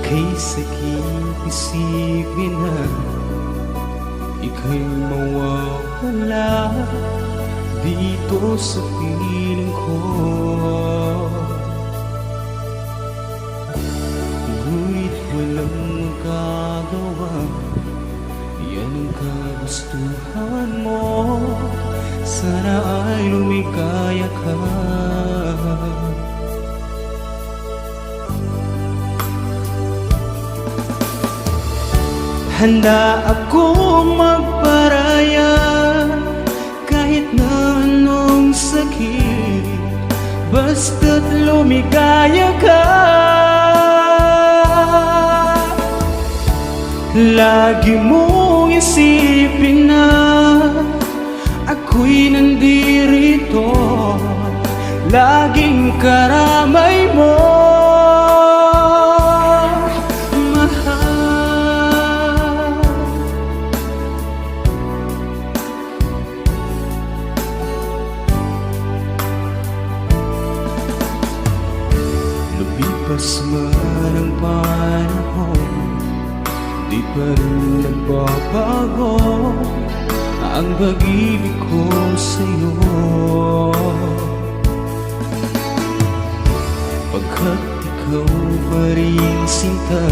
Kay sakit isipin na ika'y mawawala dito sa piling ko. Ngunit walang magagawa, yan ang kagustuhan mo. Sana ay lumikaya ka. Handa akong magparaya kahit na anong sakit, basta't lumigaya ka. Lagi mong isipin na ako'y nandirito, laging karamay mo. Lumipas man ang panahon, di pa rin nagbabago ang pag-ibig ko sa'yo. Pagkat ikaw pa rin sinta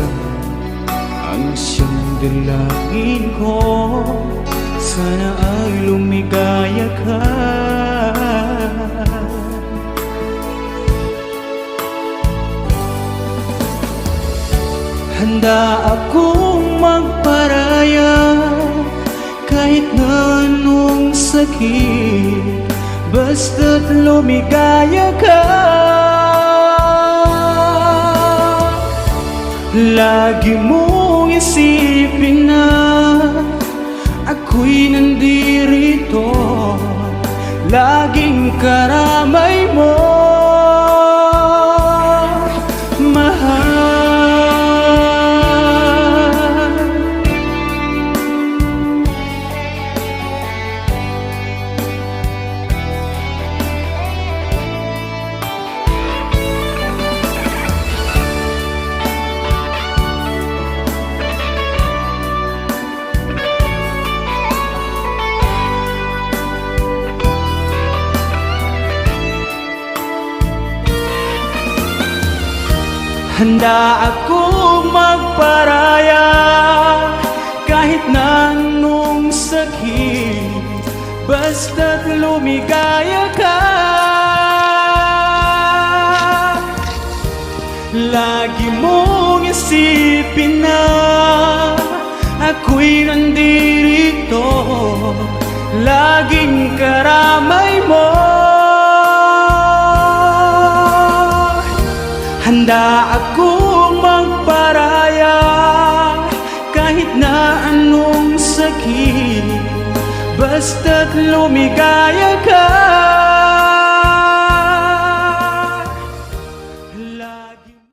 ang siyang dalangin ko, sana ay lumigaya ka. Handa akong magparaya kahit na anong sakit, basta't lumigaya ka. Lagi mong isipin na ako'y nandirito, laging karamay mo. Handa akong magparaya kahit na anong sakit, basta't lumigaya ka. Lagi mong isipin na ako'y nandirito, laging karamay mo. Handa akong magparaya kahit na anong sakit, basta't lumigaya ka.